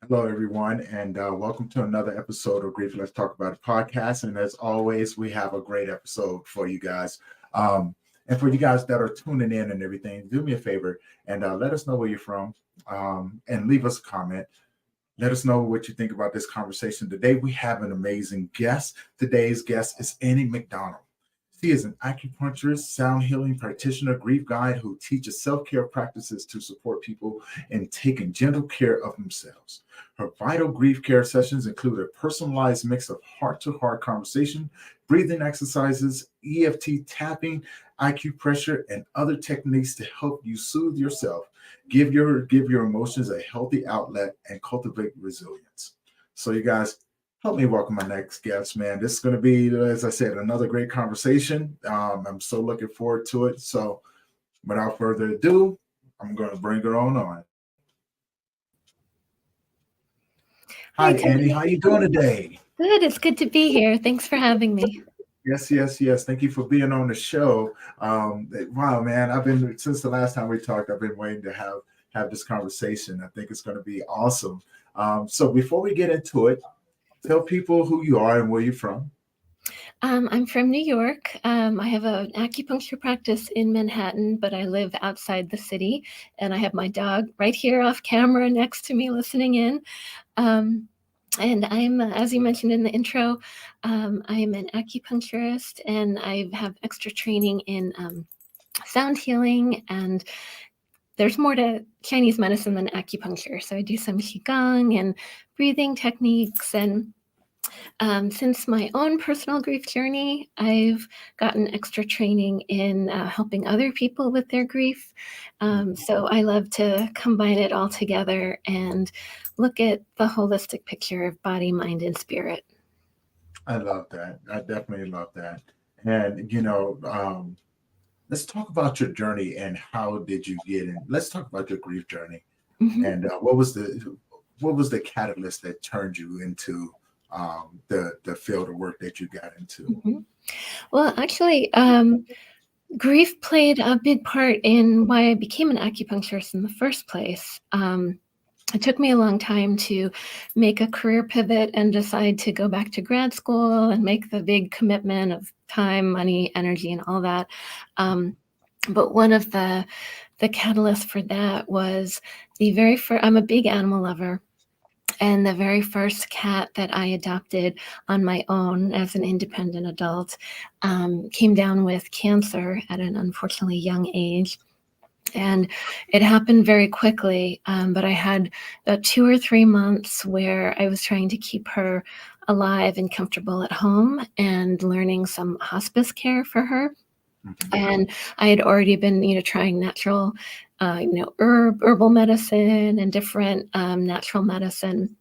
Hello, everyone, and welcome to another episode of Grief Let's Talk About It podcast. And as always, we have a great episode for you guys. And for you guys that are tuning in and everything, do me a favor and let us know where you're from and leave us a comment. Let us know what you think about this conversation. Today, we have an amazing guest. Today's guest is Annie McDonnell. She is an acupuncturist, sound healing practitioner, grief guide who teaches self care practices to support people in taking gentle care of themselves. Her vital grief care sessions include a personalized mix of heart to heart conversation, breathing exercises, EFT tapping, acupressure, and other techniques to help you soothe yourself, give your emotions a healthy outlet, and cultivate resilience. So, you guys, help me welcome my next guest, man. This is going to be, as I said, another great conversation. I'm so looking forward to it. So, without further ado, I'm going to bring her on. Hi, Hi, Annie. Tony. How you doing today? Good. It's good to be here. Thanks for having me. Yes, yes, yes. Thank you for being on the show. Wow, man. I've been since the last time we talked. I've been waiting to have this conversation. I think it's going to be awesome. So before we get into it, tell people who you are and where you're from. I'm from New York. I have an acupuncture practice in Manhattan, but I live outside the city, and I have my dog right here off camera next to me listening in. Um, and I'm, as you mentioned in the intro, I'm an acupuncturist, and I have extra training in sound healing, and there's more to Chinese medicine than acupuncture. So I do some qigong and breathing techniques. And since my own personal grief journey, I've gotten extra training in helping other people with their grief. So I love to combine it all together and look at the holistic picture of body, mind, and spirit. I love that. I definitely love that. And let's talk about your journey and how did you get in. Let's talk about your grief journey Mhm. and what was the catalyst that turned you into the field of work that you got into. Mhm. Well, actually, grief played a big part in why I became an acupuncturist in the first place. It took me a long time to make a career pivot and decide to go back to grad school and make the big commitment of time, money, energy, and all that. Um, but one of the catalysts for that was the very first. I'm a big animal lover, and the very first cat that I adopted on my own as an independent adult came down with cancer at an unfortunately young age. And it happened very quickly, but I had about 2 or 3 months where I was trying to keep her alive and comfortable at home and learning some hospice care for her. Mhm. And I had already been, trying natural, herbal medicine and different natural medicine.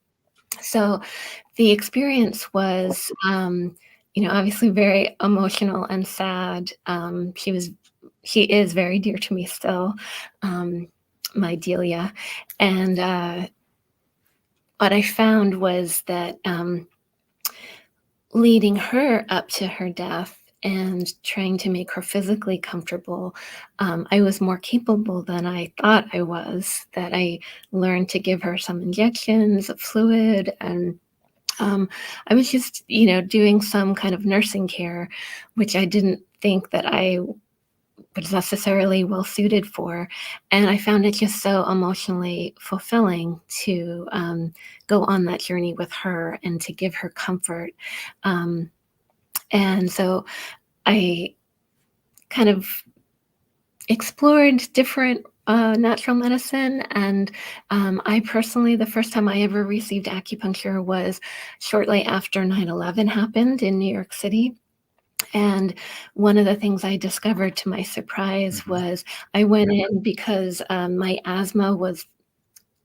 So the experience was, obviously very emotional and sad. She is very dear to me still, um, my Delia. And what I found was that leading her up to her death and trying to make her physically comfortable, I was more capable than I thought I was. That I learned to give her some injections of fluid, and I was just, doing some kind of nursing care, which I didn't think that I was necessarily well suited for. And I found it just so emotionally fulfilling to go on that journey with her and to give her comfort. Um, and so I kind of explored different natural medicine. And I personally, the first time I ever received acupuncture was shortly after 9/11 happened in New York City. And one of the things I discovered to my surprise Mhm. was I went in because my asthma was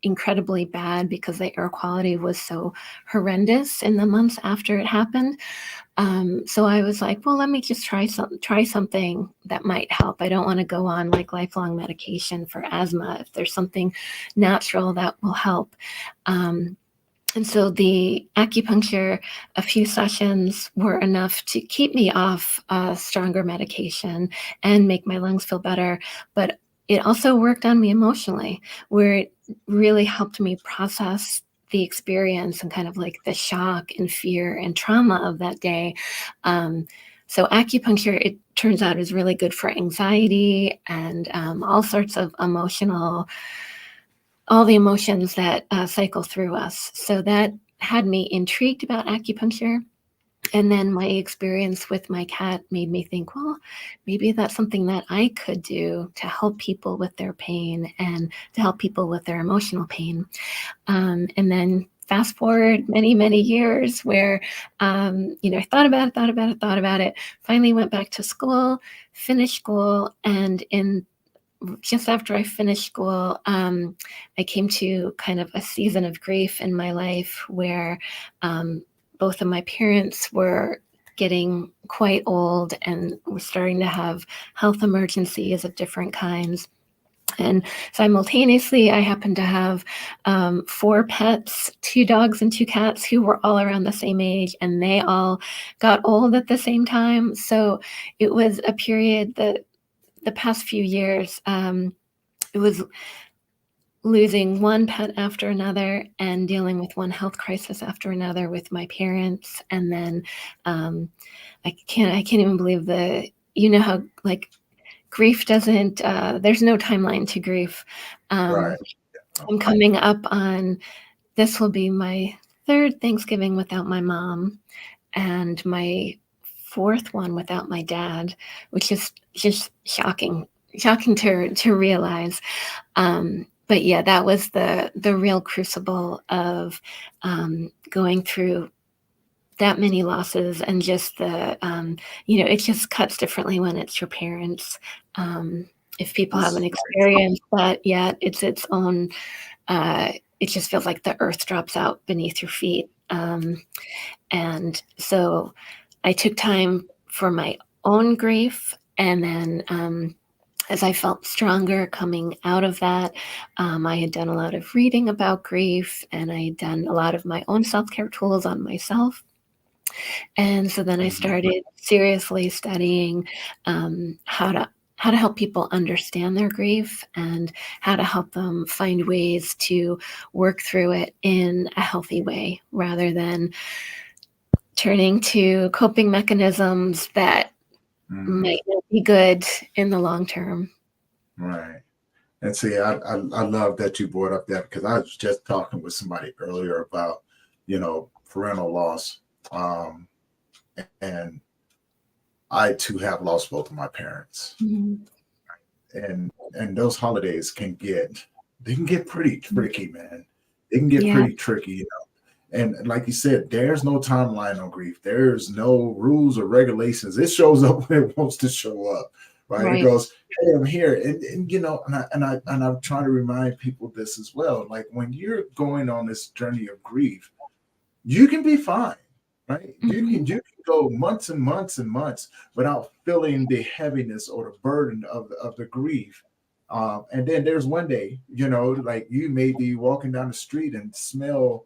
incredibly bad because the air quality was so horrendous in the months after it happened. So I was like, well, let me just try something that might help. I don't want to go on like lifelong medication for asthma. If there's something natural that will help. Um, and so the acupuncture, a few sessions were enough to keep me off stronger medication and make my lungs feel better. But it also worked on me emotionally, where it really helped me process the experience and kind of like the shock and fear and trauma of that day. So acupuncture, it turns out, is really good for anxiety and all sorts of all the emotions that cycle through us. So that had me intrigued about acupuncture. And then my experience with my cat made me think, well, maybe that's something that I could do to help people with their pain and to help people with their emotional pain. And then fast forward many, many years where, I thought about it, finally went back to school, finished school. And just after I finished school, I came to kind of a season of grief in my life where both of my parents were getting quite old and were starting to have health emergencies of different kinds. And simultaneously, I happened to have 4 pets, 2 dogs and 2 cats, who were all around the same age, and they all got old at the same time. So it was a period that the past few years, it was losing one pet after another and dealing with one health crisis after another with my parents. And then I can't even believe how like grief doesn't, there's no timeline to grief. Right. I'm coming up on, this will be my 3rd Thanksgiving without my mom and my 4th one without my dad, which is just shocking to realize. But yeah, that was the real crucible of going through that many losses, and just it just cuts differently when it's your parents. If people This haven't is experienced that yet, it's its own. It just feels like the earth drops out beneath your feet. And so I took time for my own grief, and then as I felt stronger coming out of that, I had done a lot of reading about grief, and I had done a lot of my own self-care tools on myself. And so then I Mhm. started seriously studying how to help people understand their grief and how to help them find ways to work through it in a healthy way, rather than turning to coping mechanisms that Mhm. might not be good in the long term. Right. And see, I love that you brought up that, because I was just talking with somebody earlier about, parental loss. Um, and I too have lost both of my parents. Mhm. And those holidays can get pretty tricky, man. They can get Yeah, pretty tricky, And like you said, there's no timeline on grief. There's no rules or regulations. It shows up when it wants to show up, right? It right. goes, "Hey, I'm here," and I'm trying to remind people this as well. Like, when you're going on this journey of grief, you can be fine, right? You can go months and months and months without feeling the heaviness or the burden of the grief. And then there's one day, like, you may be walking down the street and smell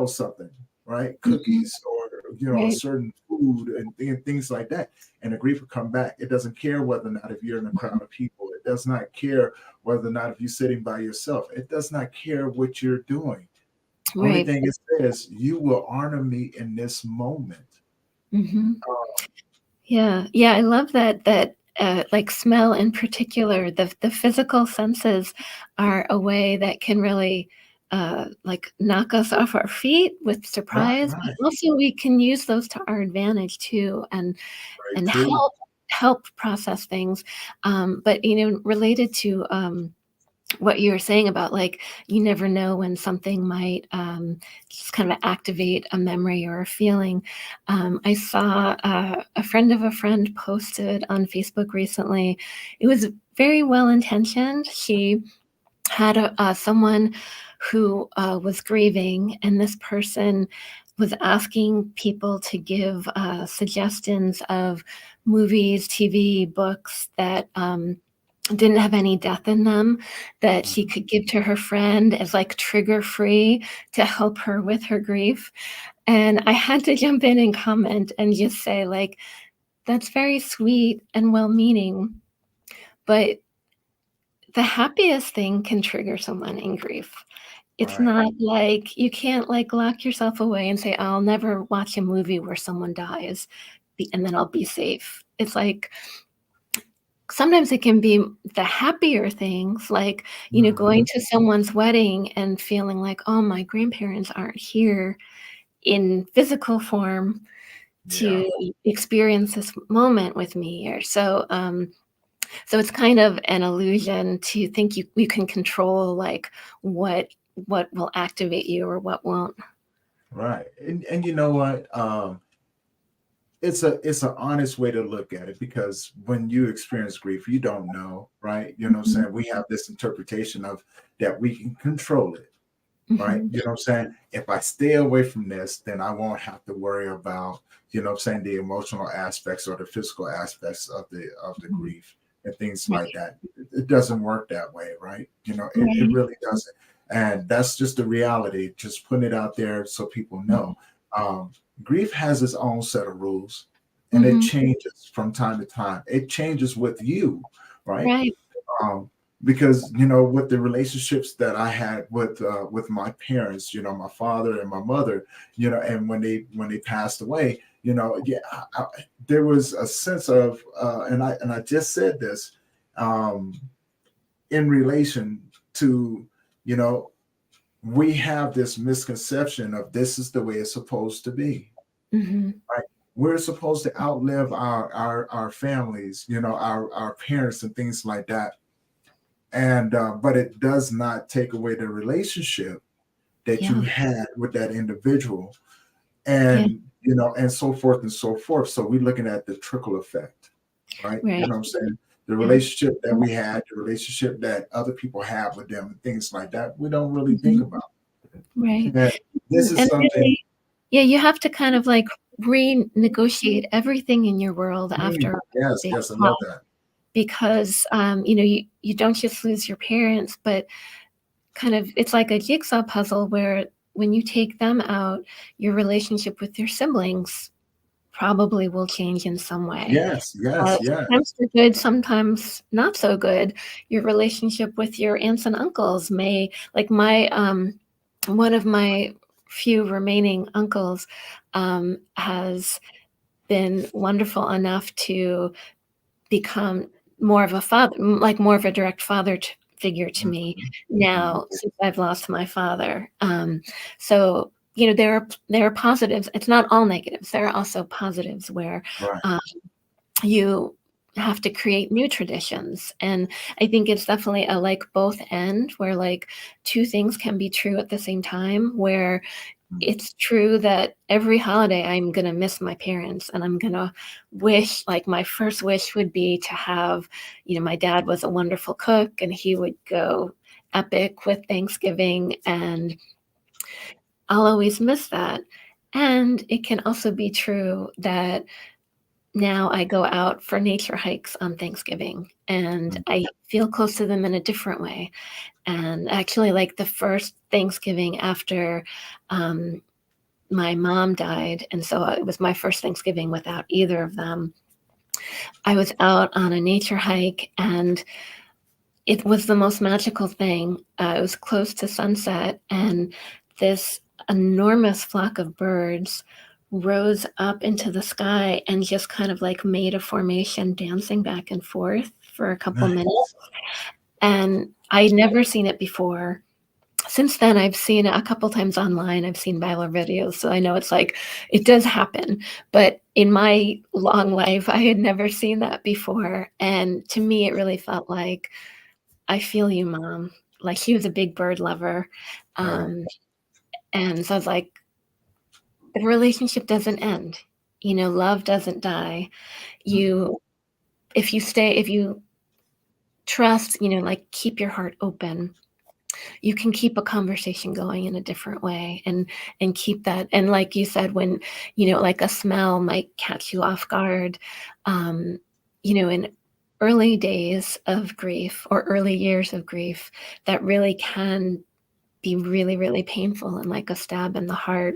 something, right? Mhm. Cookies, or a Right. certain food, and things like that. And the grief will come back. It doesn't care whether or not if you're in a crowd of people. It does not care whether or not if you're sitting by yourself. It does not care what you're doing. Only Right. thing it says, you will honor me in this moment. Mhm. Uh, Yeah, yeah, I love that, like, smell in particular, the physical senses are a way that can really, like, knock us off our feet with right, surprise, but right. also we can use those to our advantage too, and Very and true. help process things. But, related to, what you were saying about, like, you never know when something might just kind of activate a memory or a feeling. I saw a friend of a friend posted on Facebook recently. It was very well intentioned. She had someone who was grieving, and this person was asking people to give suggestions of movies, TV, books that didn't have any death in them, that she Mhm. could give to her friend as, like, trigger free to help her with her grief. And I had to jump in and comment and just say, like, "That's very sweet and well-meaning, but the happiest thing can trigger someone in grief. It's Right. not like you can't, like, lock yourself away and say, "I'll never watch a movie where someone dies, and then I'll be safe." It's like sometimes it can be the happier things, like, going Mhm. to someone's wedding and feeling like, "Oh, my grandparents aren't here in physical form Yeah. to experience this moment with me," or so it's kind of an illusion to think you can control, like, what what will activate you or what won't. Right. And you know what? It's an honest way to look at it, because when you experience grief, you don't know, right? You know what I'm Mhm, saying? We have this interpretation of that we can control it, right? mhm. You know what I'm saying? If I stay away from this, then I won't have to worry about, what I'm saying, the emotional aspects or the physical aspects of the Mhm. grief and things like Right, that. It doesn't work that way, right? It right. really doesn't. And that's just the reality. Just putting it out there so people Mhm, know. Um, Grief has its own set of rules, and it mhm. changes from time to time. It changes with you, right? Right. um, because with the relationships that I had with my parents, my father and my mother, and when they passed away, yeah, there was a sense of, and I just said this, um, in relation to, you know, we have this misconception of this is the way it's supposed to be, Mhm. right? We're supposed to outlive our families, our parents and things like that, and but it does not take away the relationship that you Yeah, had with that individual, yeah, and so forth and so forth. So we're looking at the trickle effect, right? You right, know what I'm saying? The yeah. relationship that we had, the relationship that other people have with them, and things like that, we don't really think Mhm. about. Right. And this is And something. really yeah, you have to kind of, like, renegotiate everything in your world after Yes, they yes, I pass love that. because, you don't just lose your parents, but kind of it's like a jigsaw puzzle where when you take them out, your relationship with your siblings probably will change in some way. Yes, yes, yes. Sometimes they're good, sometimes not so good. Your relationship with your aunts and uncles may like one of my few remaining uncles, has been wonderful enough to become more of a father like, more of a direct father t figure to me Mhm, mhm. now since I've lost my father, so, there are positives. It's not all negatives. There are also positives where, Right. um you have to create new traditions, and I think it's definitely a, like, both end where, like, 2 things can be true at the same time, where Mm. it's true that every holiday I'm gonna miss my parents, and I'm gonna wish like, my first wish would be to have my dad was a wonderful cook, and he would go epic with Thanksgiving, and I'll always miss that, and it can also be true that now I go out for nature hikes on Thanksgiving, and Mm. I feel close to them in a different way, and actually, like, the first Thanksgiving after, um, my mom died, and so it was my first Thanksgiving without either of them. I was out on a nature hike, and it was the most magical thing. It was close to sunset, and this enormous flock of birds rose up into the sky and just kind of, like, made a formation dancing back and forth for a couple minutes, Nice. and I'd never seen it before. Since then, I've seen it a couple times online, I've seen viral videos, so I know it's like it does happen, but in my long life, I had never seen that before, and to me, it really felt like, "I feel you, mom." Like, she was a big bird lover, Right. um, and so I was like, "The relationship doesn't end." Love doesn't die. Mhm. You if you trust, like, keep your heart open, you can keep a conversation going in a different way and keep that and like you said when like a smell might catch you off guard um in early days of grief or early years of grief that really can be really really painful and like a stab in the heart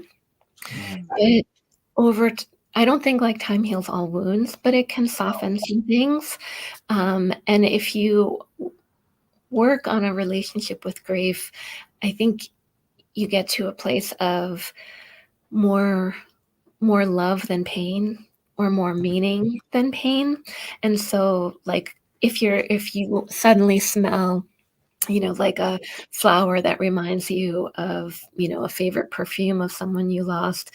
Mm. but I don't think like time heals all wounds but it can soften some things and if you work on a relationship with grief, I think you get to a place of more more love than pain, or more meaning than pain. And so, like, if you suddenly smell, like a flower that reminds you of, a favorite perfume of someone you lost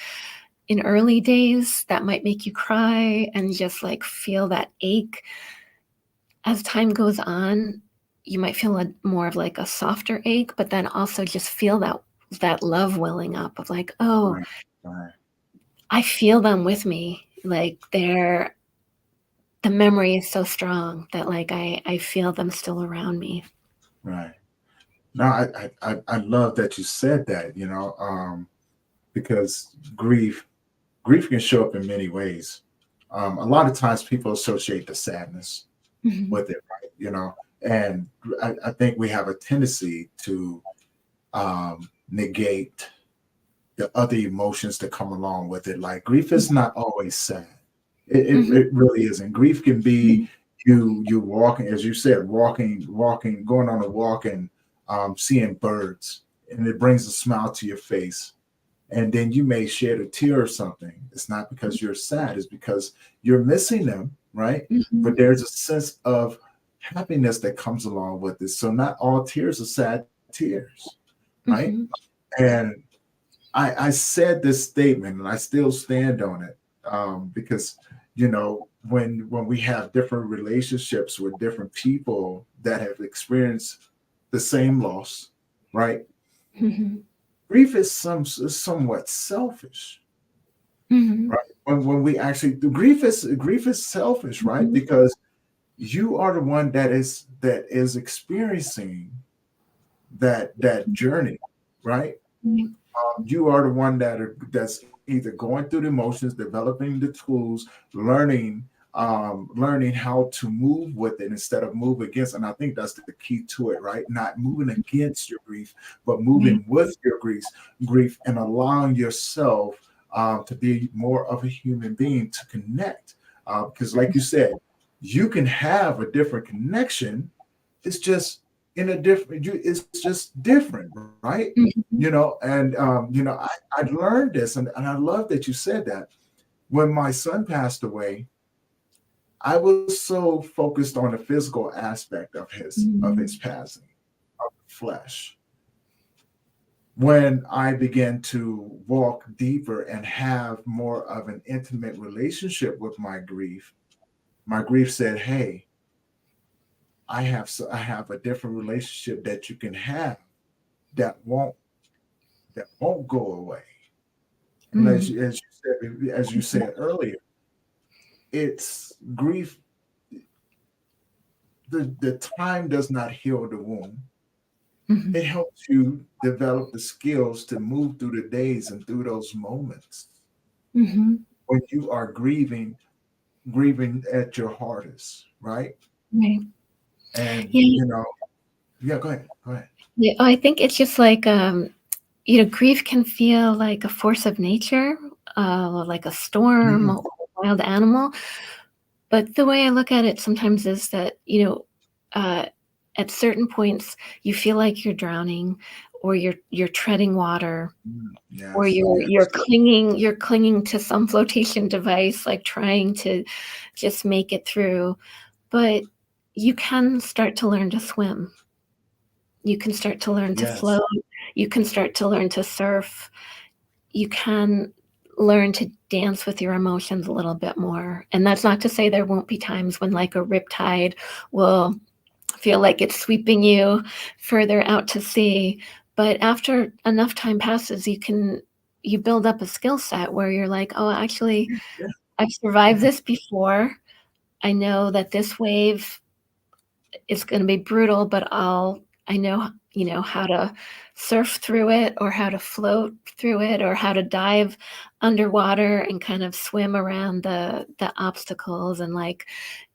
in early days, that might make you cry and just like feel that ache. As time goes on, you might feel more of like a softer ache, but then also just feel that love welling up of like, oh, Right. Right. I feel them with me. Like, the memory is so strong that like I feel them still around me. Right. No, I love that you said that, because grief can show up in many ways. A lot of times people associate the sadness Mhm. with it, right? And I think we have a tendency to negate the other emotions that come along with it. Like grief is not always sad. Mhm. It really isn't. Grief can be Mhm. you walking, as you said, walking, going on a walk and seeing birds, and it brings a smile to your face. And then you may shed a tear or something. It's not because you're sad, it's because you're missing them, right? But Mhm. there's a sense of happiness that comes along with it. So not all tears are sad tears, right? Mhm. And I said this statement and I still stand on it, because when we have different relationships with different people that have experienced the same loss, right? Mhm. Grief is somewhat selfish, Mhm. right? When we actually the grief is selfish, right? Mhm. Because you are the one that is experiencing that journey, right? Mhm. You are the one that's either going through the emotions, developing the tools, learning how to move with it instead of move against. And I think that's the key to it, right? Not moving against your grief, but Right. moving with your grief, and allowing yourself to be more of a human being to connect. Because, like you said, you can have a different connection. It's just in a different. It's just different, right? Mhm. And I learned this, and I love that you said that. When my son passed away, I was so focused on the physical aspect of his Mhm. passing, flesh. When I began to walk deeper and have more of an intimate relationship with my grief said, "Hey, I have a different relationship that you can have that won't go away." And Mhm. as you said earlier, it's grief. The time does not heal the wound. Mhm. It helps you develop the skills to move through the days and through those moments Mhm. when you are grieving at your hardest, right? Right. And Yeah. yeah, go ahead, go ahead. Yeah. Oh, I think it's just like, grief can feel like a force of nature, like a storm Mm, or a wild animal. But the way I look at it sometimes is that, uh, at certain points, you feel like you're drowning, or you're treading water, or yes, you're yes, you're clinging to some flotation device, like trying to just make it through. But you can start to learn to swim. You can start to learn to yes, float. You can start to learn to surf. You can learn to dance with your emotions a little bit more. And that's not to say there won't be times when, like, a riptide will feel like it's sweeping you further out to sea. But after enough time passes, you build up a skill set where you're like, oh, actually, yeah, I've survived yeah, this before. I know that this wave is going to be brutal, but I know, how to surf through it, or how to float through it, or how to dive underwater and kind of swim around the obstacles. And like,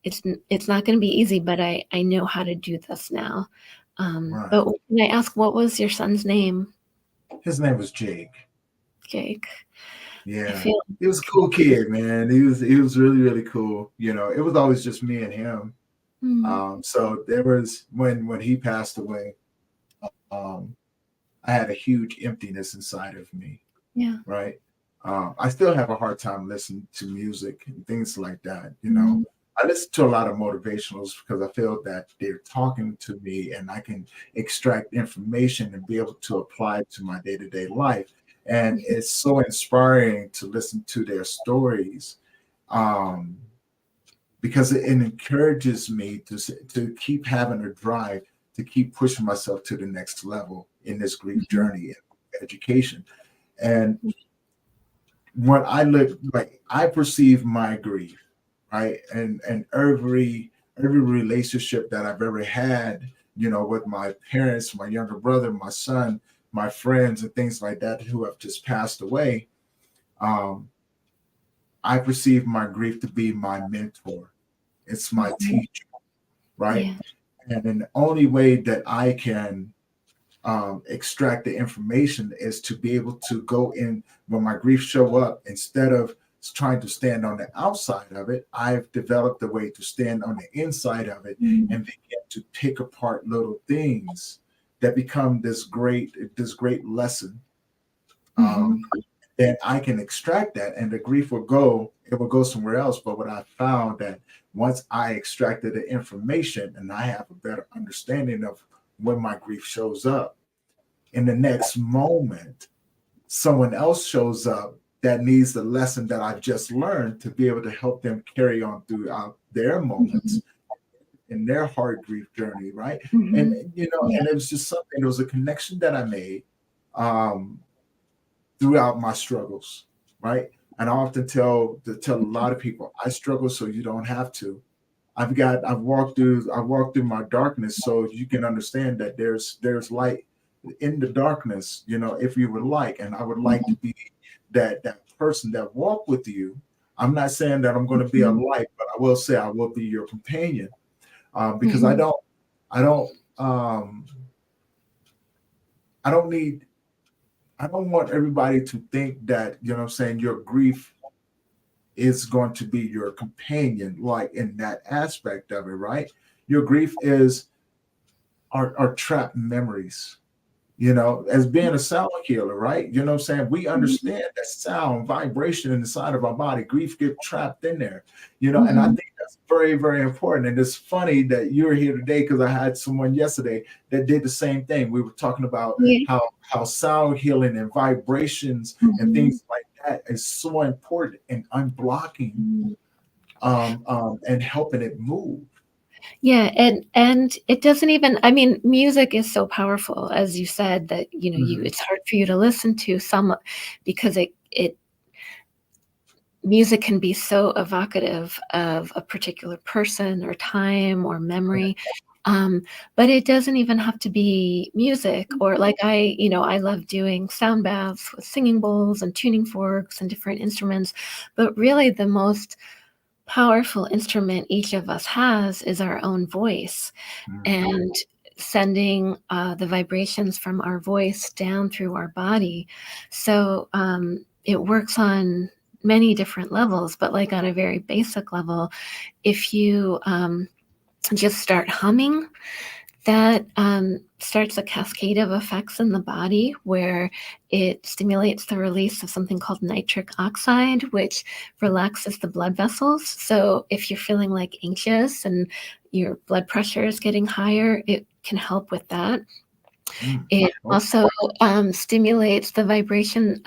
it's not going to be easy, but I know how to do this now. right. But can I ask, what was your son's name? His name was Jake. Jake. I Yeah, feel he was a cool kid, man. He was really really cool. It was always just me and him. Mm. So there was when he passed away, um, I had a huge emptiness inside of me, Yeah. right? I still have a hard time listening to music and things like that. Mhm. I listen to a lot of motivationals because I feel that they're talking to me and I can extract information and be able to apply it to my day to day life. And Mhm. it's so inspiring to listen to their stories, um, because it encourages me to keep having a drive to keep pushing myself to the next level in this grief Mhm. journey and education. And when I look, like, I perceive my grief, right? And every relationship that I've ever had, with my parents, my younger brother, my son, my friends, and things like that who have just passed away, um, I perceive my grief to be my mentor. It's my Mhm. teacher, right? Yeah. And then the only way that I can extract the information is to be able to go in when my grief show up. Instead of trying to stand on the outside of it, I've developed a way to stand on the inside of it Mhm. and begin to pick apart little things that become this great lesson. Mhm. um, then I can extract that, and the grief will go, it will go somewhere else. But what I found that once I extracted the information and I have a better understanding of when my grief shows up, in the next moment, someone else shows up that needs the lesson that I've just learned to be able to help them carry on throughout their Mhm. moments in their hard grief journey, right? And Mhm. Yeah. and it was just something, it was a connection that I made, um, throughout my struggles, right? And I often tell a lot of people, I struggle so you don't have to. I've walked through my darkness so you can understand that there's light in the darkness, if you would like. And I would like to Mhm. be that person that walk with you. I'm not saying that I'm going to be a Mhm. light, but I will say I will be your companion, because I Mhm. don't I don't um I don't need I don't want everybody to think that, what I'm saying, your grief is going to be your companion, like in that aspect of it, right? Your grief is are trapped memories, as being a sound healer, right? You know what I'm saying? We Mhm. understand that sound, vibration in the side of our body, grief get trapped in there, and I Mhm. think that's very, very important. And it's funny that you're here today because I had someone yesterday that did the same thing. We were talking about Yeah. how sound healing and vibrations and Mhm. things like that is so important in unblocking, Mhm. and helping it move. Yeah, and it doesn't even, I mean, music is so powerful, as you said, that, Mhm. it's hard for you to listen to some because it music can be so evocative of a particular person or time or memory, um, but it doesn't even have to be music. Or like I love doing sound baths with singing bowls and tuning forks and different instruments, but really the most powerful instrument each of us has is our own voice, Mhm. and sending the vibrations from our voice down through our body. So it works on many different levels, but like on a very basic level, if you just start humming, that starts a cascade of effects in the body where it stimulates the release of something called nitric oxide, which relaxes the blood vessels. So if you're feeling like anxious and your blood pressure is getting higher, it can help with that. Mm. It Okay. also stimulates the vibration,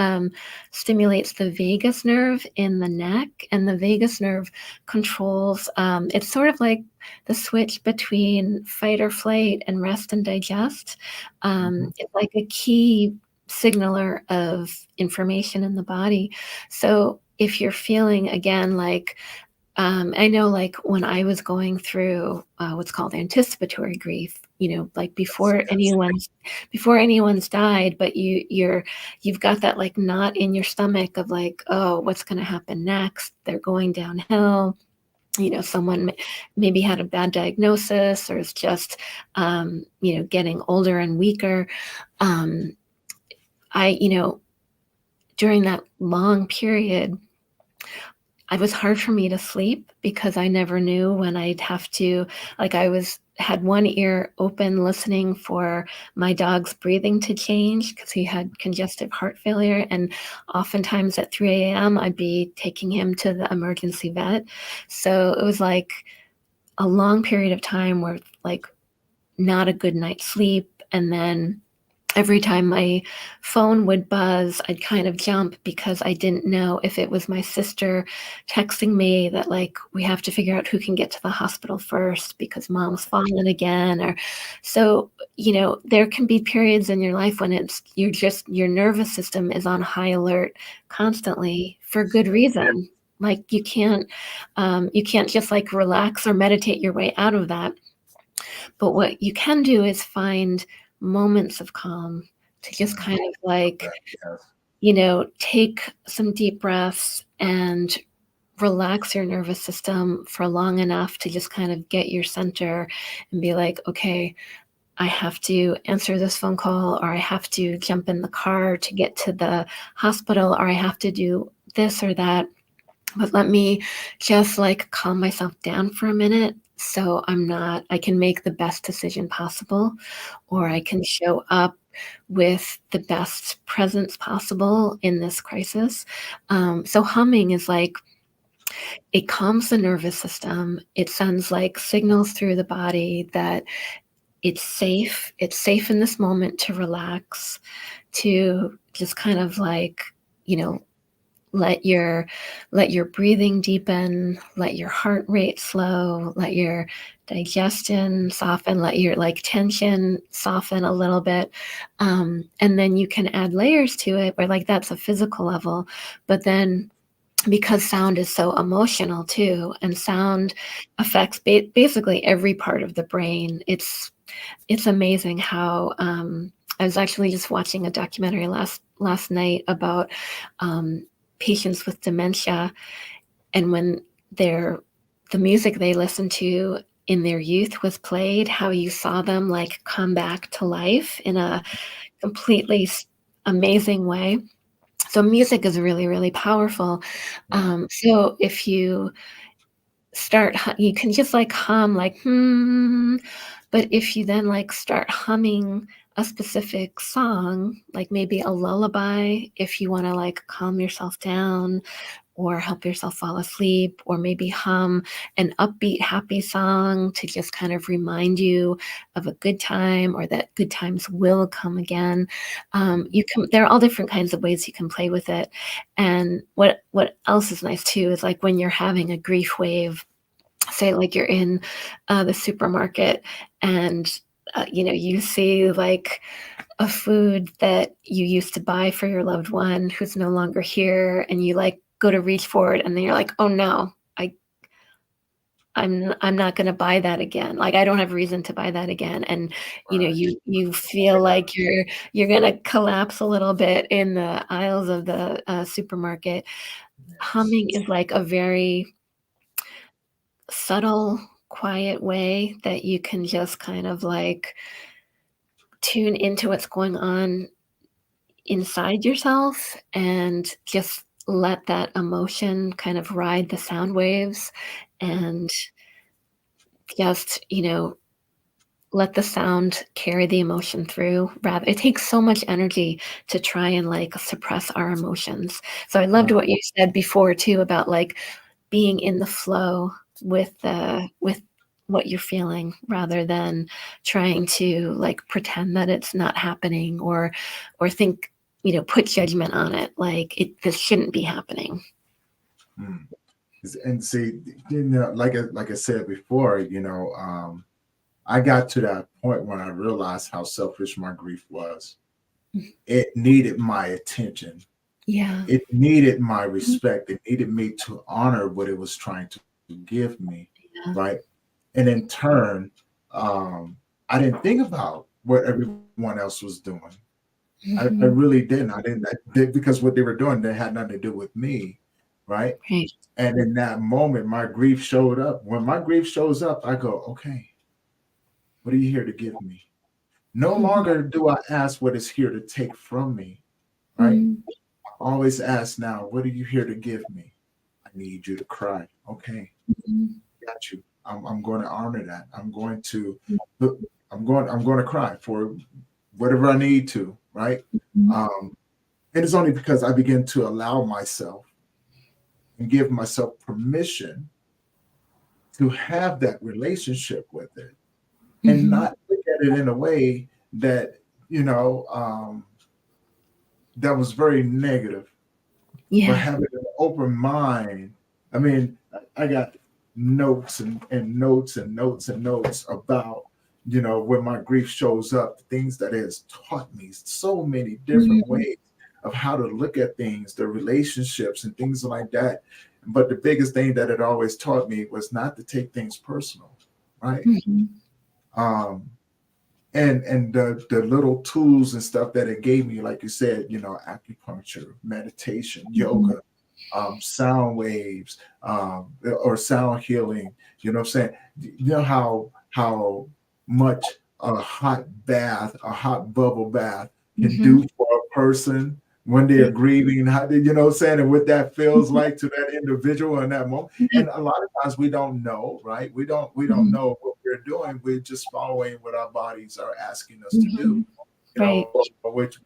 stimulates the vagus nerve in the neck, and the vagus nerve controls. It's sort of like the switch between fight or flight and rest and digest. Mhm. It's like a key signaler of information in the body. So if you're feeling again like I know, like when I was going through what's called anticipatory grief, like Yes, yes. before anyone's died, but you've got that like knot in your stomach of like, oh, what's going to happen next? They're going downhill. Someone maybe had a bad diagnosis or is just, getting older and weaker. Um, I, during that long period, it was hard for me to sleep because I never knew when I'd have to, like, had one ear open listening for my dog's breathing to change because he had congestive heart failure, and oftentimes at 3 a.m. I'd be taking him to the emergency vet. So it was like a long period of time where, like, not a good night's sleep, and then every time my phone would buzz, I'd kind of jump because I didn't know if it was my sister texting me that, like, we have to figure out who can get to the hospital first because mom's fallen again. Or so, there can be periods in your life when your nervous system is on high alert constantly for good reason. Like, you can't just like relax or meditate your way out of that. But what you can do is find moments of calm to just kind of like, Yes. take some deep breaths and relax your nervous system for long enough to just kind of get your center and be like, okay, I have to answer this phone call, or I have to jump in the car to get to the hospital, or I have to do this or that. But let me just like calm myself down for a minute so I can make the best decision possible, or I can show up with the best presence possible in this crisis. So humming is like, it calms the nervous system. It sends like signals through the body that it's safe. It's safe in this moment to relax, to just kind of like, you know, let your breathing deepen, let your heart rate slow, let your digestion soften, let your like tension soften a little bit. And then you can add layers to it where like that's a physical level, but then because sound is so emotional too, and sound affects basically every part of the brain. It's amazing how I was actually just watching a documentary last night about patients with dementia, and when the music they listened to in their youth was played, how you saw them like come back to life in a completely amazing way. So music is really, really powerful. So if you you can just like hum like, but if you then like start humming a specific song, like maybe a lullaby, if you want to like calm yourself down or help yourself fall asleep, or maybe hum an upbeat, happy song to just kind of remind you of a good time or that good times will come again. There are all different kinds of ways you can play with it. And what else is nice too is like when you're having a grief wave, say like you're in the supermarket and you see like a food that you used to buy for your loved one who's no longer here, and you like go to reach for it, and then you're like, oh no, I'm not going to buy that again. Like, I don't have reason to buy that again. And Right. you feel like you're going to collapse a little bit in the aisles of the supermarket. Yes. Humming is like a very subtle, quiet way that you can just kind of like tune into what's going on inside yourself and just let that emotion kind of ride the sound waves, and just, let the sound carry the emotion through. Rather, it takes so much energy to try and like suppress our emotions. So I loved Uh, what you said before too about like being in the flow with what you're feeling, rather than trying to like pretend that it's not happening, or think, put judgment on it, like this shouldn't be happening. mm. And see, like I said before, I got to that point when I realized how selfish my grief was. It needed my attention. Yeah. It needed my respect. It needed me to honor what it was trying to give me, Yeah. right? And in turn, I didn't think about what everyone else was doing. I Mhm. really didn't. Because what they were doing, they had nothing to do with me, right? Right. And in that moment, my grief showed up. When my grief shows up, I go, okay, what are you here to give me? No Mhm. longer do I ask what is here to take from me, right? Mhm. I always ask now, what are you here to give me? I need you to cry. Okay, Mhm. got you. I'm going to honor that. I'm going to look. I'm going to cry for whatever I need to. Right. Mhm. Um, and it's only because I begin to allow myself and give myself permission to have that relationship with it, and Mhm. not look at it in a way that you know that was very negative, but Yeah. having an open mind. I mean, I got notes and notes and notes and notes about, when my grief shows up, things that it has taught me so many different Mhm. ways of how to look at things, the relationships and things like that. But the biggest thing that it always taught me was not to take things personal, right? Mhm. Um, and the little tools and stuff that it gave me, like you said, acupuncture, meditation, Mhm. yoga, sound waves, or sound healing. You know what I'm saying? You know how much a hot bubble bath can Mhm. do for a person when they're grieving, what I'm saying, and what that feels Mhm. like to that individual in that moment. And a lot of times we don't know, right? We don't Mhm. know what we're doing. We're just following what our bodies are asking us to do. Mhm. Right. Which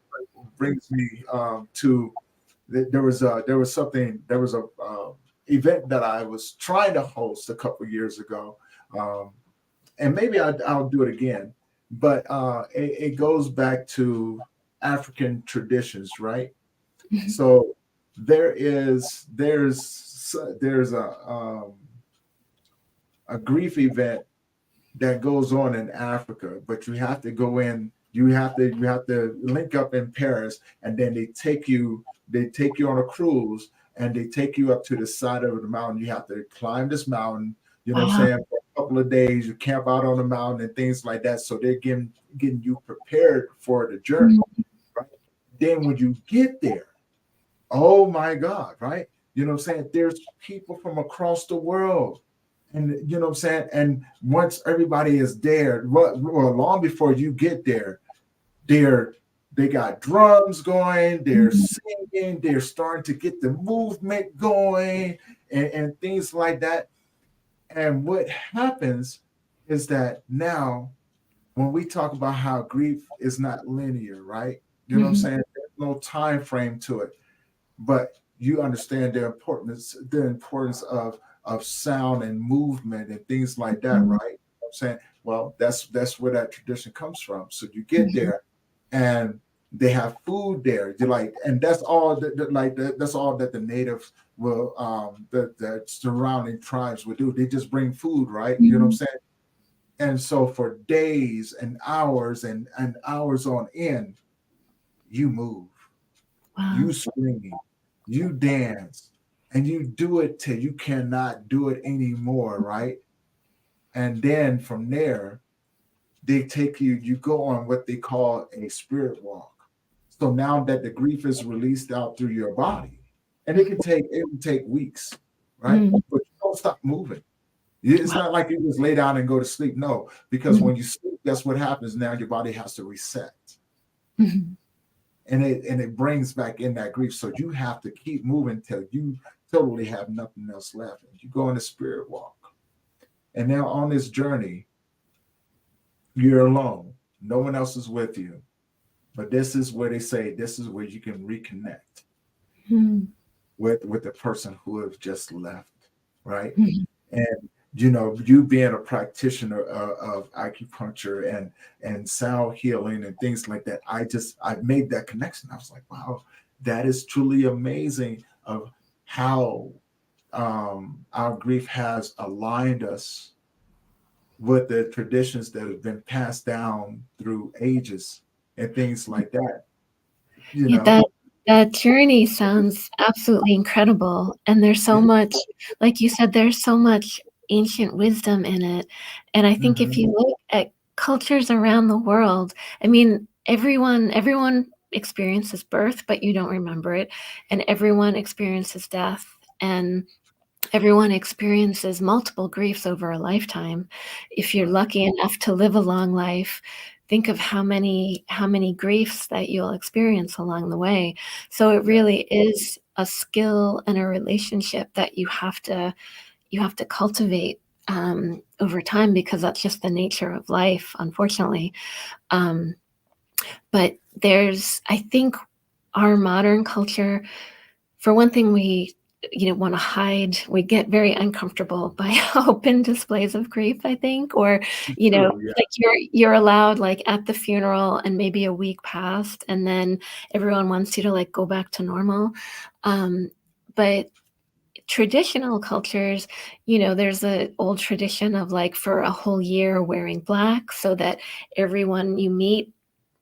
brings me to there was a event that I was trying to host a couple years ago, um, and maybe I'll do it again. But it goes back to African traditions, right? Mhm. So there's a grief event that goes on in Africa, but you have to go in. You have to link up in Paris, and then they take you on a cruise, and they take you up to the side of the mountain. You have to climb this mountain. You know what I'm Wow. saying? For a couple of days, you camp out on the mountain and things like that. So they're getting you prepared for the journey. Mhm. Right? Then when you get there, oh my God, right? You know what I'm saying? There's people from across the world. And you know what I'm saying? And once everybody is there, well, long before you get there, they're they got drums going, they're Mhm. singing, they're starting to get the movement going and things like that. And what happens is that now when we talk about how grief is not linear, right? You know what I'm Mhm. saying? There's no time frame to it, but you understand the importance of sound and movement and things like that, Mhm. right? You know what I'm saying, well, that's where that tradition comes from. So you get Mhm. there, and they have food there. You like, and that's all that the natives will the surrounding tribes would do. They just bring food, right? You know what I'm Mhm. saying? And so for days and hours and hours on end, you move, you Wow. scream, you dance, and you do it till you cannot do it anymore, right? And then from there, you go on what they call a spirit walk. So now that the grief is released out through your body, and it can take weeks, right? Mhm. But you don't stop moving. It's Wow. not like you just lay down and go to sleep. No, because Mhm. when you sleep, that's what happens. Now your body has to reset, Mhm. and it brings back in that grief. So you have to keep moving till you totally have nothing else left. And you go on a spirit walk. And now on this journey, you're alone. No one else is with you. But this is where they say this is where you can reconnect Mhm. with the person who has just left, right? Mhm. And you being a practitioner of acupuncture and sound healing and things like that, I made that connection. I was like, wow, that is truly amazing of how our grief has aligned us with the traditions that have been passed down through ages and things like that, you Yeah, know. that journey sounds absolutely incredible, and there's so Yeah. much, like you said, there's so much ancient wisdom in it, and I think if Mhm. you look at cultures around the world, I mean, everyone experiences birth, but you don't remember it, and everyone experiences death, and everyone experiences multiple griefs over a lifetime. If you're Right. lucky enough to live a long life, think of how many griefs that you'll experience along the way. So it Yeah. really is a skill and a relationship that you have to cultivate over time, because that's just the nature of life, unfortunately. Um, but I think our modern culture, for one thing, we want to hide. We get very uncomfortable by open displays of grief, I think, or True. Yeah. like you're allowed like at the funeral and maybe a week passed, and then everyone wants you to like go back to normal. Um, but traditional cultures, there's an old tradition of like for a whole year wearing black so that everyone you meet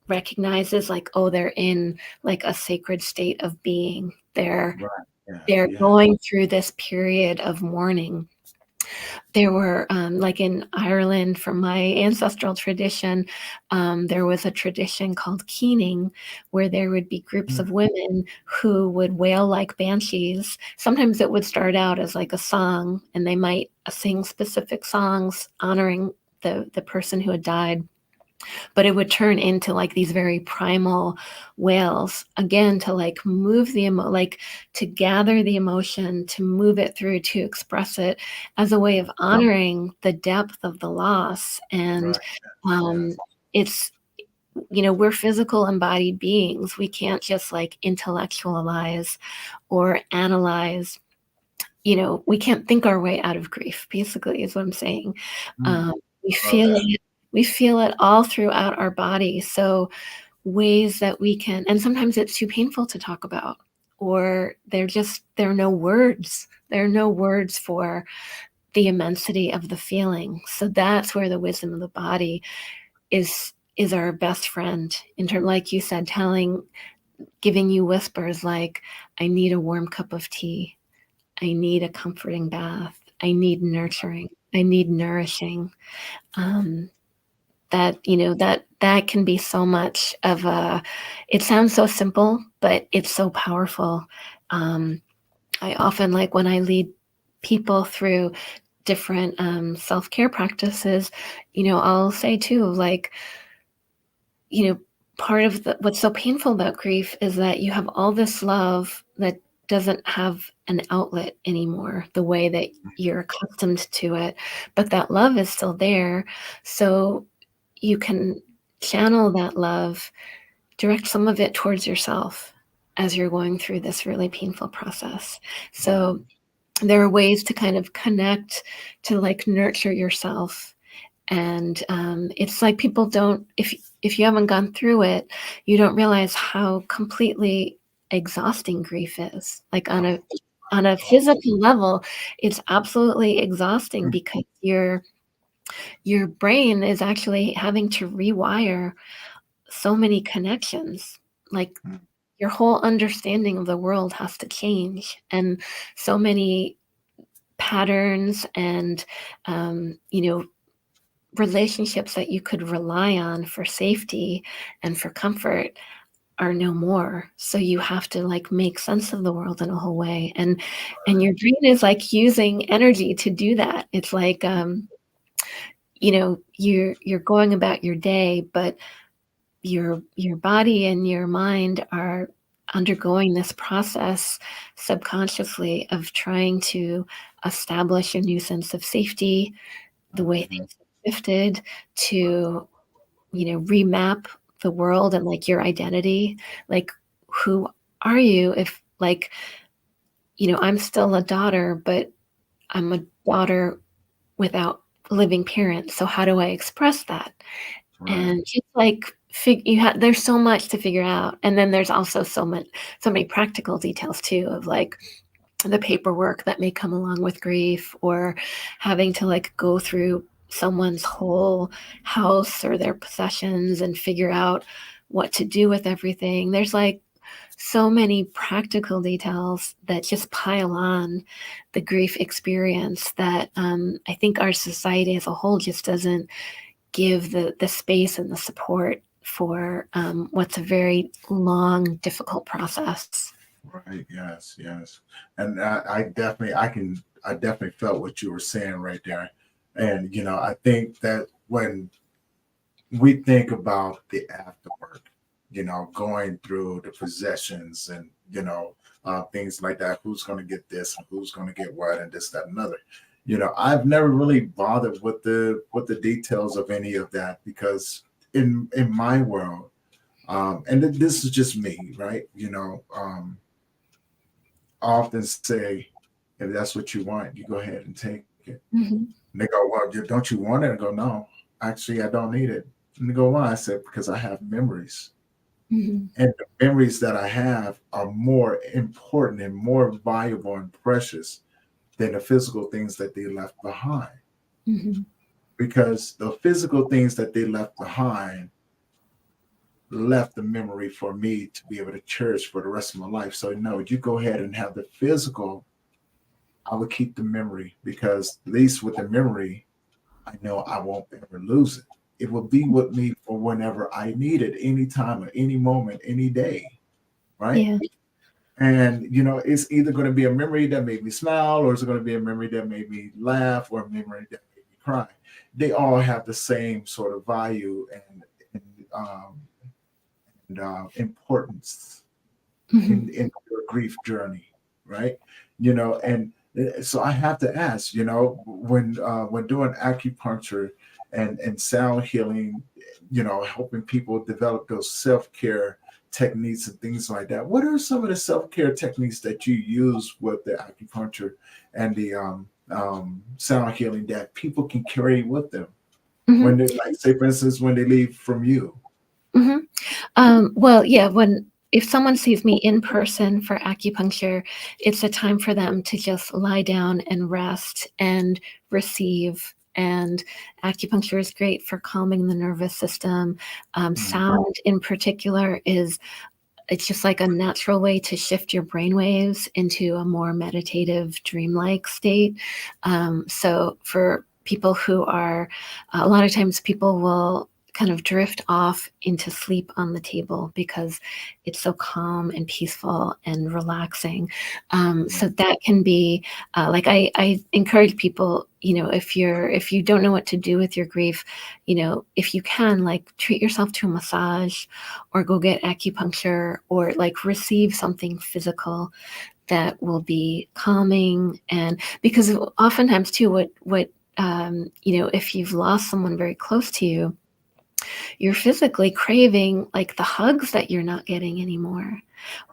recognizes like, oh, they're in like a sacred state of being. They're Right. Yeah. they're Yeah. going through this period of mourning. There were, like in Ireland, from my ancestral tradition, there was a tradition called keening, where there would be groups Mm. of women who would wail like banshees. Sometimes it would start out as like a song, and they might sing specific songs honoring the person who had died, but it would turn into like these very primal wails, again, to like move like to gather the emotion, to move it through, to express it as a way of honoring the depth of the loss. And Right. Yes. it's we're physical embodied beings. We can't just like intellectualize or analyze. We can't think our way out of grief, basically, is what I'm saying. Mm. um, we Love feel that. it. We feel it all throughout our body. So ways that we can, and sometimes it's too painful to talk about, or there are no words. There are no words for the immensity of the feeling. So that's where the wisdom of the body is our best friend, in terms, like you said, giving you whispers like, I need a warm cup of tea. I need a comforting bath. I need nurturing. I need nourishing. Um, that can be so much of a. It sounds so simple, but it's so powerful. Um, I often, like when I lead people through different self-care practices, I'll say too, like, you know, part of what's so painful about grief is that you have all this love that doesn't have an outlet anymore the way that you're accustomed to it, but that love is still there. So you can channel that love, direct some of it towards yourself as you're going through this really painful process. Right. So there are ways to kind of connect, to like nurture yourself. And it's like people don't, if you haven't gone through it, you don't realize how completely exhausting grief is. Like on a physical level, it's absolutely exhausting, Mm. because your brain is actually having to rewire so many connections. Like Mm. your whole understanding of the world has to change, and so many patterns and relationships that you could rely on for safety and for comfort are no more. So you have to like make sense of the world in a whole way, and your brain is like using energy to do that. It's like you're going about your day, but your body and your mind are undergoing this process subconsciously of trying to establish a new sense of safety, the way Mhm. things have shifted, to remap the world and like your identity. Like, who are you? If like, I'm still a daughter, but I'm a daughter without living parents, so how do I express that? Right. And just like there's so much to figure out, and then there's also so many practical details too, of like the paperwork that may come along with grief, or having to like go through someone's whole house or their possessions and figure out what to do with everything. There's like so many practical details that just pile on the grief experience that I think our society as a whole just doesn't give the space and the support for what's a very long, difficult process. Right. Yes. Yes. And I definitely felt what you were saying right there. And I think that when we think about the afterwork, going through the possessions and, things like that. Who's going to get this and who's going to get what and this, that, and another. I've never really bothered with the details of any of that because in my world, and this is just me, right? I often say, if that's what you want, you go ahead and take it. Mhm. And they go, well, don't you want it? I go, no, actually, I don't need it. And they go, why? I said, because I have memories. Mhm. And the memories that I have are more important and more valuable and precious than the physical things that they left behind. Mhm. Because the physical things that they left behind left the memory for me to be able to cherish for the rest of my life. So, no, you go ahead and have the physical. I would keep the memory because, at least with the memory, I know I won't ever lose it. It will be with me for whenever I need it, anytime, at any moment, any day, right? Yeah. And it's either going to be a memory that made me smile, or it's going to be a memory that made me laugh, or a memory that made me cry. They all have the same sort of value and, um, importance Mhm. in your grief journey, right? And so I have to ask, when doing acupuncture and sound healing, helping people develop those self-care techniques and things like that. What are some of the self-care techniques that you use with the acupuncture and the sound healing that people can carry with them when Mhm. they, like, say, for instance, when they leave from you? Mhm. Well, yeah, when if someone sees me in person for acupuncture, it's a time for them to just lie down and rest and receive. And acupuncture is great for calming the nervous system. Mm, Sound, in particular, is it's just like a natural way to shift your brain waves into a more meditative, dreamlike state. So for people who are, a lot of times people will kind of drift off into sleep on the table because it's so calm and peaceful and relaxing. yeah, So that can be like I encourage people, if you don't know what to do with your grief, if you can, like, treat yourself to a massage or go get acupuncture or like receive something physical that will be calming. And because oftentimes too, if you've lost someone very close to you, you're physically craving like the hugs that you're not getting anymore.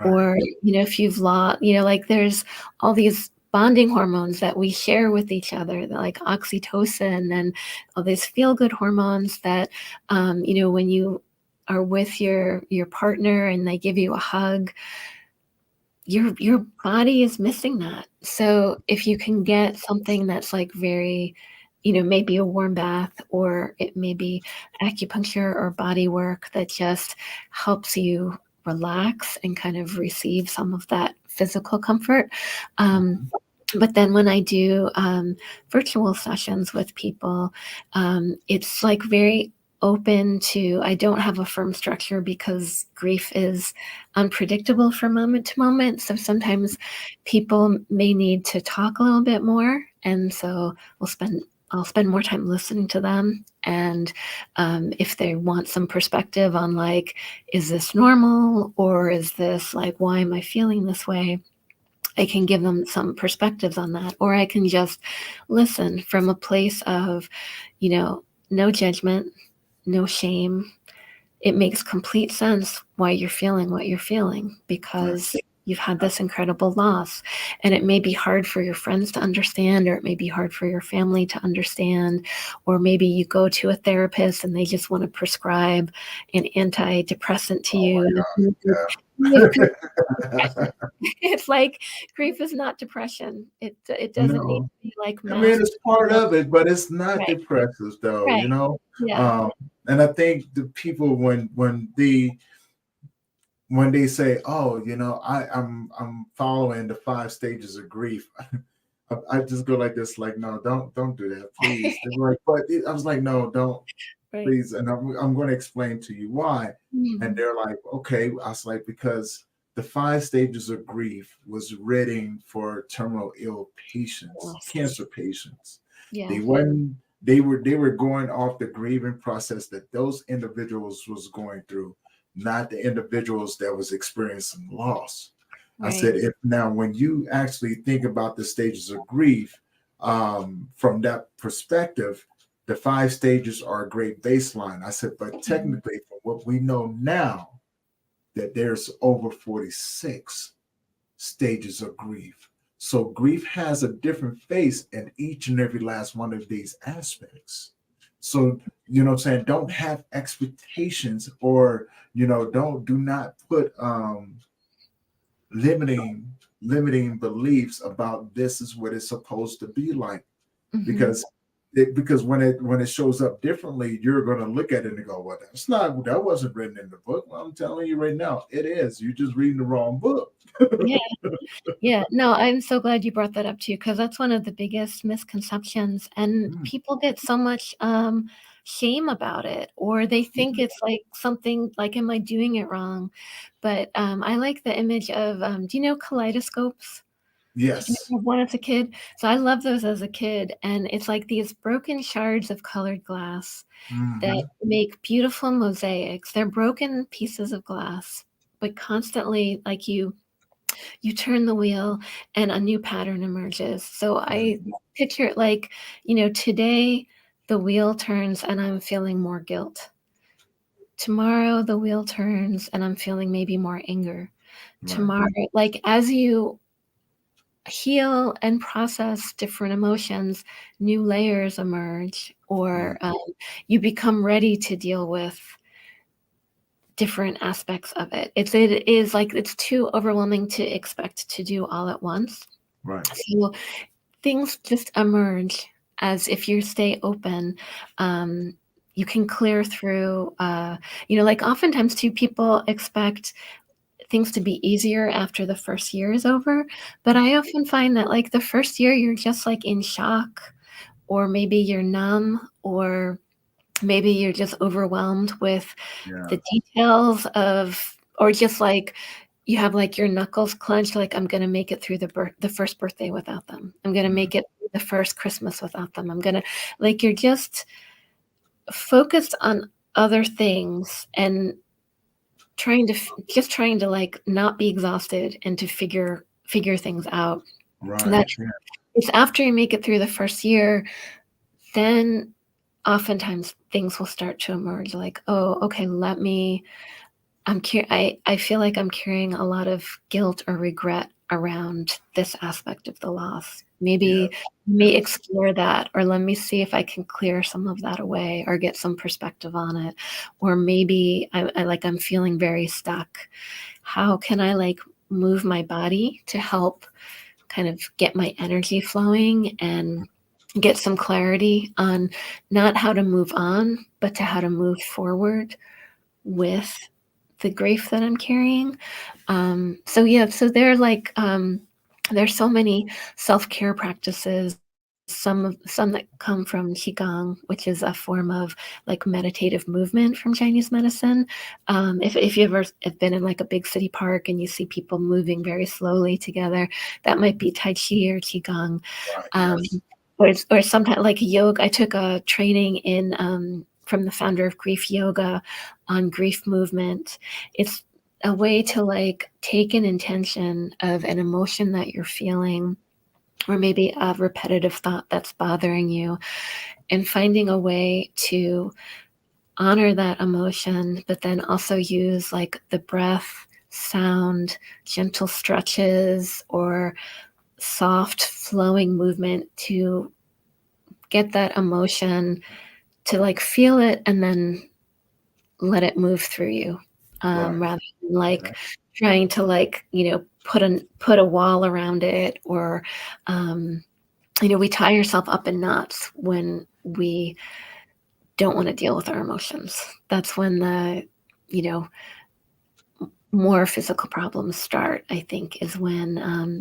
right. Or, if you've lost, like there's all these bonding hormones that we share with each other, like oxytocin and all these feel good hormones that, when you are with your partner and they give you a hug, your body is missing that. So if you can get something that's like very, maybe a warm bath, or it may be acupuncture or body work that just helps you relax and kind of receive some of that physical comfort. Um, Mhm. but then when I do virtual sessions with people, it's like very open to, I don't have a firm structure because grief is unpredictable from moment to moment. So sometimes people may need to talk a little bit more. And so I'll spend more time listening to them. And if they want some perspective on, like, is this normal, or is this like, why am I feeling this way? I can give them some perspectives on that, or I can just listen from a place of, you know, no judgment, no shame. It makes complete sense why you're feeling what you're feeling Right. because you've had this incredible loss. And it may be hard for your friends to understand, or it may be hard for your family to understand, or maybe you go to a therapist and they just want to prescribe an antidepressant to Oh you. my God. Yeah. It's like grief is not depression. It doesn't need No. to be like I mean, masked. it's part of it, but it's not Right, depressive though, right. Yeah. Um, and I think the people when they say, "Oh, I'm following the 5 stages of grief," I just go like this, like, "No, don't do that, please." They're like, "But," I was like, "No, don't, Right. please," and I'm going to explain to you why. And Mhm. they're like, "Okay." I was like, "Because the 5 stages of grief was written for terminal ill patients, Yes. cancer patients. They Yeah. wasn't. they were going off the grieving process that those individuals was going through, not the individuals that was experiencing loss. I Right. said, if now when you actually think about the stages of grief, from that perspective, the 5 stages are a great baseline. I said, but Mhm. technically, from what we know now, that there's over 46 stages of grief. So grief has a different face in each and every last one of these aspects. So, what I'm saying, don't have expectations, or, do not put limiting beliefs about this is what it's supposed to be like, Mhm. because because when it shows up differently, you're going to look at it and go, well, that wasn't written in the book. Well, I'm telling you right now, it is. You're just reading the wrong book. Yeah. Yeah, no, I'm so glad you brought that up too, because that's one of the biggest misconceptions, and Mm, people get so much, shame about it, or they think yeah. it's, like, something like, "Am I doing it wrong?" But, I like the image of, do you know kaleidoscopes? Did you Yes. ever have one as a kid? So I love those as a kid, and it's like these broken shards of colored glass that Hmm. make beautiful mosaics. They're broken pieces of glass, but constantly, like, you turn the wheel and a new pattern emerges. So I picture it like, today the wheel turns and I'm feeling more guilt. Tomorrow the wheel turns and I'm feeling maybe more anger. Right. Tomorrow, like as you heal and process different emotions, new layers emerge, Yeah. or you become ready to deal with different aspects of it. It is like it's too overwhelming to expect to do all at once. Right. So things just emerge as if you stay open. Um, you can clear through, like oftentimes too, people expect things to be easier after the first year is over. But I often find that like the first year, you're just like in shock, or maybe you're numb, or maybe you're just overwhelmed with Yeah. the details of, or just like you have like your knuckles clenched, like I'm gonna make it through the first birthday without them. I'm gonna Mm, make it through the first Christmas without them. I'm gonna like you're just focused on other things and trying to like not be exhausted and to figure things out. And right. that Yeah. it's after you make it through the first year, then oftentimes things will start to emerge like, oh, okay, I feel like I'm carrying a lot of guilt or regret around this aspect of the loss. Yes. Maybe let me Yes. explore that, or let me see if I can clear some of that away or get some perspective on it. Or maybe I'm feeling very stuck. How can I like move my body to help kind of get my energy flowing and get some clarity on not how to move on, but to how to move forward with the grief that I'm carrying. So yeah, so there's so many self-care practices. Some that come from qigong, which is a form of like meditative movement from Chinese medicine. If you ever have been in like a big city park and you see people moving very slowly together, that might be tai chi or qigong. Right. Um, Yes. or sometimes like yoga. I took a training in from the founder of Grief Yoga on grief movement. It's a way to like take an intention of an emotion that you're feeling, or maybe a repetitive thought that's bothering you, and finding a way to honor that emotion, but then also use like the breath, sound, gentle stretches, or soft flowing movement to get that emotion, to like feel it and then let it move through you, Right. rather than Okay. like trying to like, put a wall around it, or, we tie ourselves up in knots when we don't want to deal with our emotions. That's when you know, more physical problems start, I think, is when,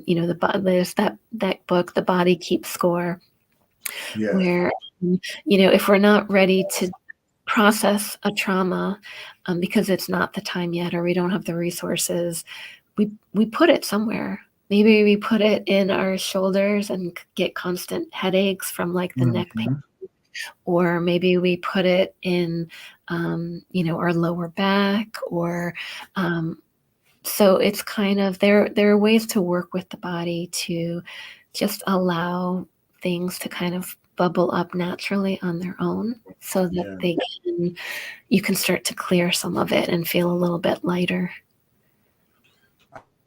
there's that book, The Body Keeps Score, Yes. where, if we're not ready to process a trauma, because it's not the time yet, or we don't have the resources, we put it somewhere. Maybe we put it in our shoulders and get constant headaches from like the neck pain. Hmm. or maybe we put it in, our lower back, or so it's kind of there are ways to work with the body to just allow things to kind of bubble up naturally on their own so that Yeah. you can start to clear some of it and feel a little bit lighter.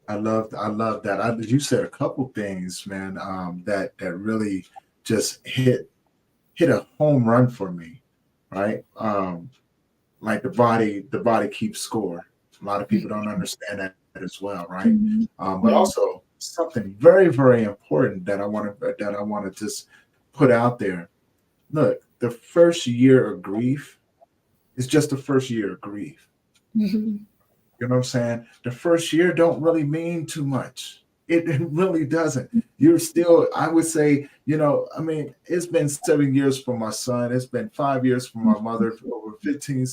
I love that. You said a couple things, man, that really just hit a home run for me, right? Like the body keeps score. A lot of people don't understand that as well, right? Mhm. But Yeah. also something very, very important that I want to just put out there. Look, the first year of grief is just the first year of grief. Mhm. You know what I'm saying? The first year don't really mean too much. It really doesn't. You're still, I would say, I mean, it's been 7 years for my son. It's been 5 years for my mother, over 15,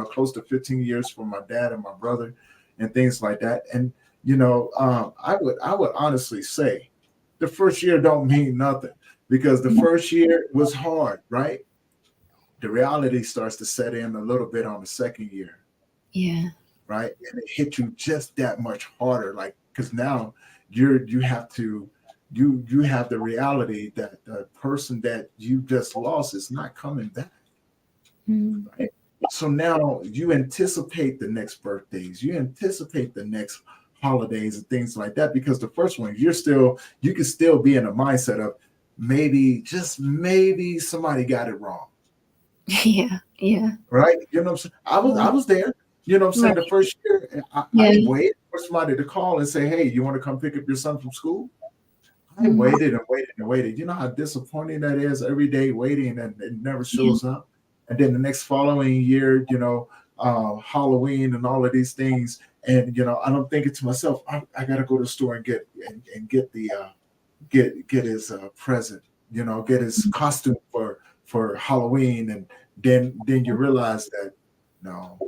close to 15 years for my dad and my brother, and things like that. And I would honestly say, the first year don't mean nothing because the first year was hard, right? The reality starts to set in a little bit on the second year, Yeah. right? And it hit you just that much harder, like because now you have the reality that the person that you just lost is not coming back, Mm. right? So now you anticipate the next birthdays, you anticipate the next holidays and things like that because the first one you can still be in a mindset of maybe just maybe somebody got it wrong. Yeah. Yeah. Right? You know what I'm saying? I was there. You know what I'm saying? The Right. first year, I Yeah. waited for somebody to call and say, "Hey, you want to come pick up your son from school?" I Mm. waited and waited and waited. You know how disappointing that is every day waiting and it never Yeah. shows up. And then the next following year, Halloween and all of these things, and I'm thinking to myself, I gotta go to the store and get the get his present, get his costume for Halloween, and then you realize that no,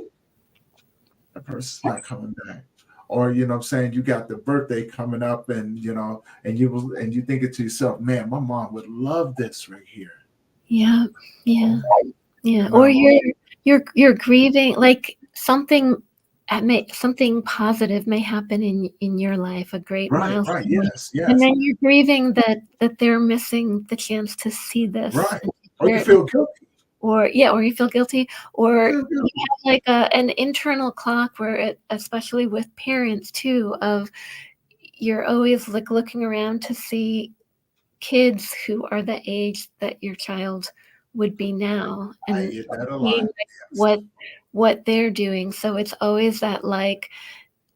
that person's not coming back. Or what I'm saying, you got the birthday coming up, and you think it to yourself, man, my mom would love this right here. Yeah. Yeah. Yeah. You Or know, you're grieving, like something positive may happen in your life, a great right, milestone, yes, and yes, then you're grieving that they're missing the chance to see this right. and to Or hear you it, feel guilty. or yeah, or you feel guilty, You or feel you guilty. have like an internal clock where especially with parents too, of you're always like looking around to see kids who are the age that your child would be now, I and hear that a seeing lot. like Yes, what they're doing. So it's always that, like,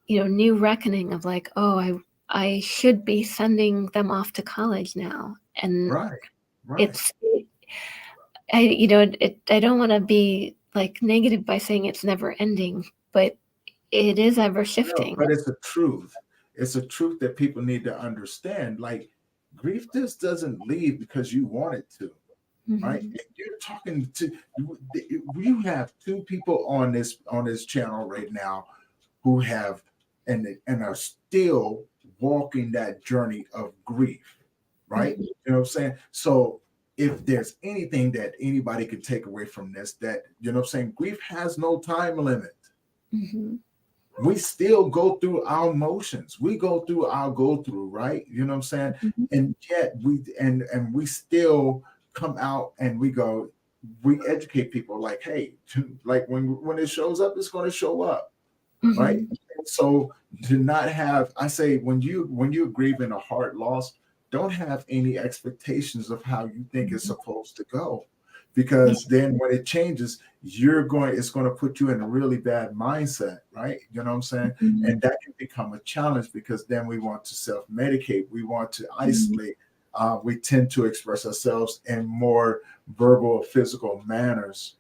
new reckoning of like, oh, I should be sending them off to college now. And right, right. it's I don't want to be like negative by saying it's never ending, but it is ever No, shifting. but it's a truth. It's a truth that people need to understand. Like grief just doesn't leave because you want it to, right? Mhm. And you're talking to you have two people on this channel right now who have and are still walking that journey of grief, right? Mhm. You know what I'm saying? So if there's anything that anybody could take away from this, that what I'm saying, grief has no time limit. Mhm. We still go through our motions. We go through our go through, right? You know what I'm saying? Mhm. And yet we still come out and we educate people like, hey, like when it shows up, it's going to show up, right? Mhm. And so to not have, I say, when you're grieving a hard loss, don't have any expectations of how you think it's Mhm. supposed to go, Yeah. because then when it changes, it's going to put you in a really bad mindset, right? You know what I'm saying? Mhm. And that can become a challenge because then we want to self-medicate, we want to Mhm. isolate, we tend to express ourselves in more verbal or physical manners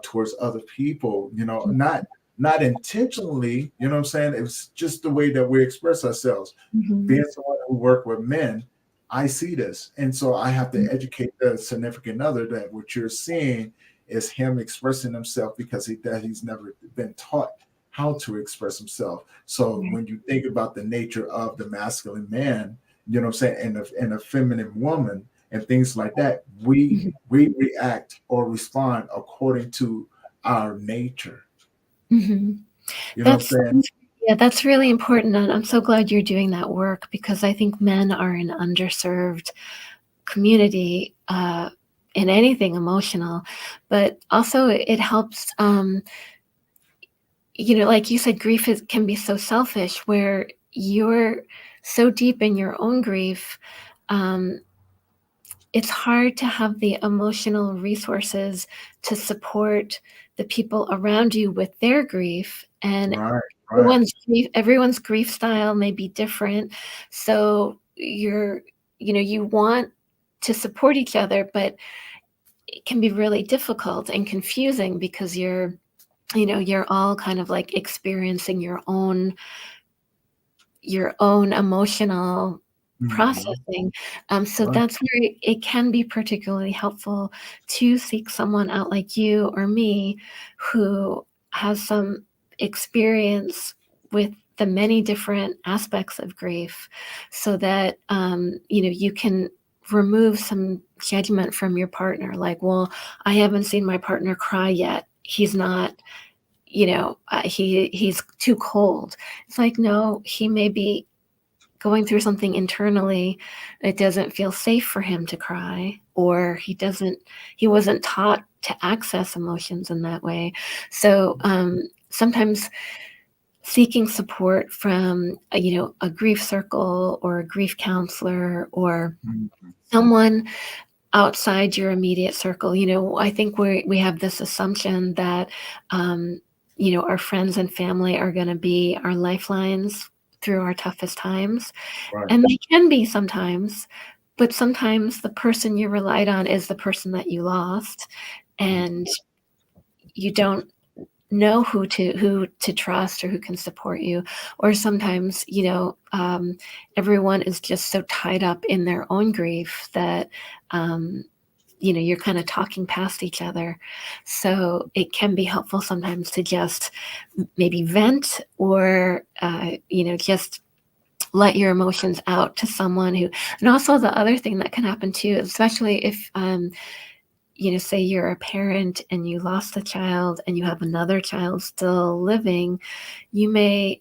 towards other people, not intentionally, you know what I'm saying? It's just the way that we express ourselves. Mhm. Being someone who work with men, I see this. And so I have to educate the significant other that what you're seeing is him expressing himself because he's never been taught how to express himself. So Right. when you think about the nature of the masculine man, you know what I'm saying, and a feminine woman, and things like that, Mhm. we react or respond according to our nature. Mhm. You know what I'm That's saying? yeah, that's really important, and I'm so glad you're doing that work because I think men are an underserved community, in anything emotional, but also it helps, like you said, grief can be so selfish where you're so deep in your own grief, um, it's hard to have the emotional resources to support the people around you with their grief, and Right, right. everyone's grief style may be different, so you want to support each other, but it can be really difficult and confusing because you're all kind of, like, experiencing your own emotional Mhm. processing, so Right. that's where it can be particularly helpful to seek someone out like you or me who has some experience with the many different aspects of grief so that, you can remove some judgment from your partner, like, "Well, I haven't seen my partner cry yet. He's not he's too cold." It's like, no, he may be going through something internally. It doesn't feel safe for him to cry, or he wasn't taught to access emotions in that way. So, sometimes seeking support from, a grief circle or a grief counselor or Mhm. someone outside your immediate circle. I think we have this assumption that, our friends and family are gonna be our lifelines through our toughest times, Right. and they can be sometimes, but sometimes the person you relied on is the person that you lost, Mhm. and you don't know who to trust or who can support you. Or sometimes, everyone is just so tied up in their own grief that, um, you're kind of talking past each other. So it can be helpful sometimes to just maybe vent or, just let your emotions out to someone who, and also the other thing that can happen too, especially if, say you're a parent and you lost a child and you have another child still living, you may,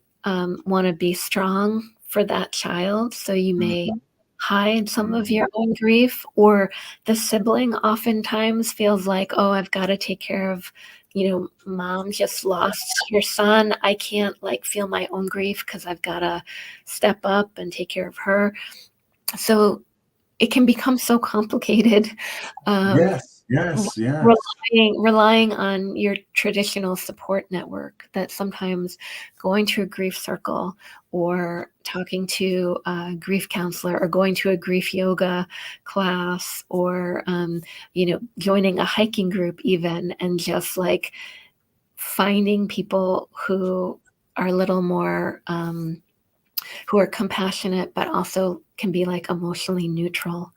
wanna be strong for that child, so you may Mhm. hide some of Mhm. your own grief, or the sibling oftentimes feels like, "Oh, I've gotta take care of, mom just lost her son. I can't, like, feel my own grief because 'cause I've gotta step up and take care of her." So, it can become so complicated, um Yes, yes, yes. relying on your traditional support network, that sometimes going to a grief circle or talking to a grief counselor or going to a grief yoga class or, joining a hiking group even, and just, like, finding people are a little more, who are compassionate, but also can be, like, emotionally neutral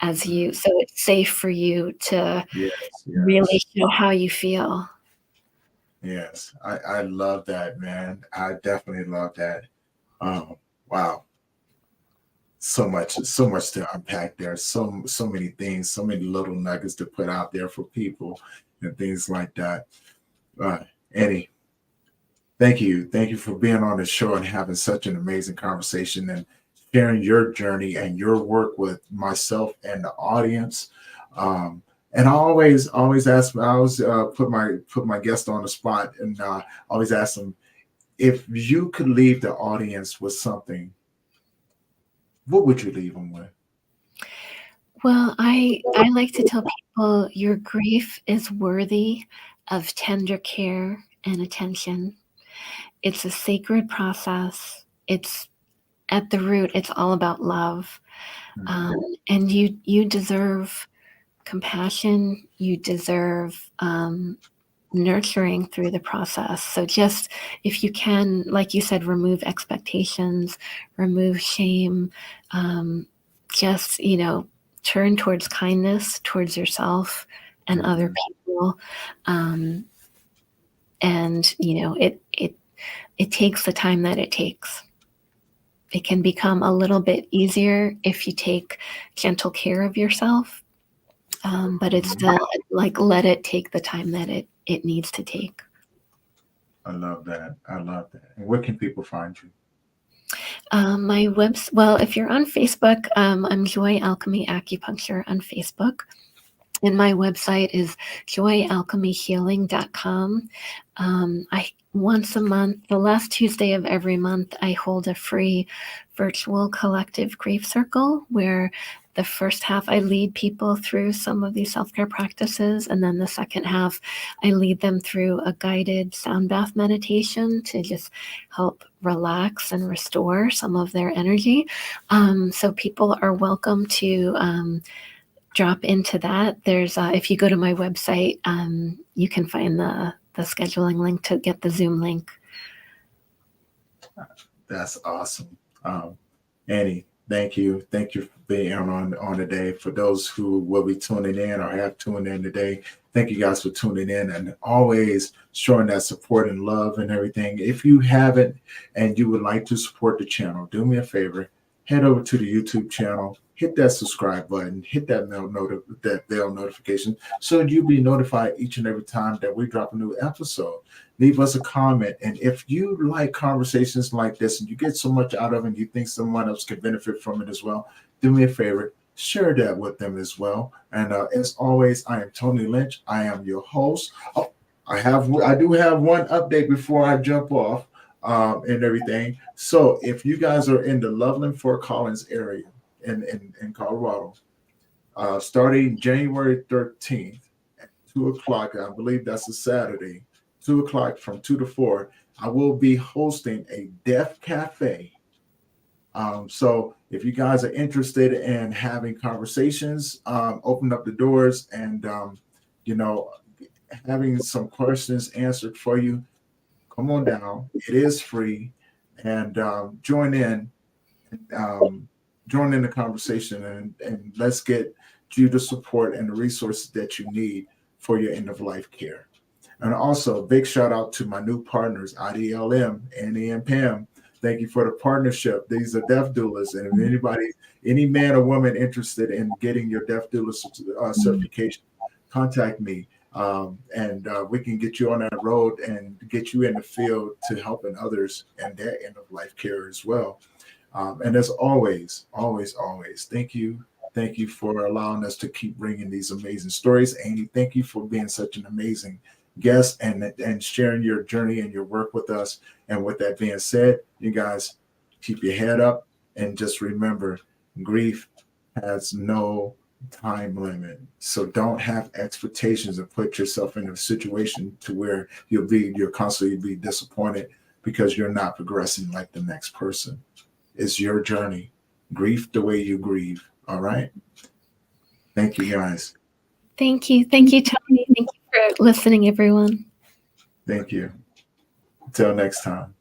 as Mhm. so it's safe for you to Yes, really yes. show how you feel. Yes, I love that, man. I definitely love that. Um, wow, so much to unpack there. So many things, so many little nuggets to put out there for people and things like that. Eddie, thank you for being on the show and having such an amazing conversation and sharing your journey and your work with myself and the audience. Um, and I always ask, I always put my guest on the spot, and always ask them, if you could leave the audience with something, what would you leave them with? Well, I like to tell people your grief is worthy of tender care and attention. It's a sacred process. It's at the root, it's all about love. Um, Mhm. and you deserve compassion. You deserve, nurturing through the process. So just if you can, like you said, remove expectations, remove shame, just, turn towards kindness towards yourself and other Mhm. people. Um, and it takes the time that it takes. it can become a little bit easier if you take gentle care of yourself. But it's still like, let it take the time that it needs to take. I love that. I love that. And where can people find you? Well, if you're on Facebook, I'm Joy Alchemy Acupuncture on Facebook. And my website is joyalchemyhealing.com. Once a month, the last Tuesday of every month, I hold a free virtual collective grief circle where the first half I lead people through some of these self-care practices, and then the second half I lead them through a guided sound bath meditation to just help relax and restore some of their energy. So people are welcome to drop into that. There's if you go to my website, you can find the scheduling link to get the Zoom link. That's awesome. Annie, thank you. Thank you for being on today. For those who will be tuning in or have tuned in today, thank you guys for tuning in and always showing that support and love and everything. If you haven't and you would like to support the channel, do me a favor, head over to the YouTube channel, hit that subscribe button, hit that bell notification so you'll be notified each and every time that we drop a new episode. Leave us a comment. And if you like conversations like this and you get so much out of it and you think someone else could benefit from it as well, do me a favor, share that with them as well. And as always, I am Tony Lynch. I am your host. Oh, I do have one update before I jump off and everything. So if you guys are in the Loveland, Fort Collins area in Colorado, starting January 13th at 2:00, I believe that's a Saturday, 2:00 from 2 to 4, I will be hosting a Deaf Cafe. So if you guys are interested in having conversations, open up the doors and, having some questions answered for you, come on down. It is free, and join in the conversation and let's get you the support and the resources that you need for your end of life care. And also, big shout out to my new partners, IDLM, Annie and Pam. Thank you for the partnership. These are deaf doulas. And if any man or woman interested in getting your deaf doula certification, contact me. And we can get you on that road and get you in the field to helping others and their end of life care as well. And as always, thank you. Thank you for allowing us to keep bringing these amazing stories. Annie, thank you for being such an amazing guest and sharing your journey and your work with us. And with that being said, you guys keep your head up and just remember, grief has no time limit. So don't have expectations and put yourself in a situation to where you'll constantly be disappointed because you're not progressing like the next person. It's your journey. Grief the way you grieve. All right. Thank you, guys. Thank you, Tony. Thank you for listening, everyone. Thank you. Until next time.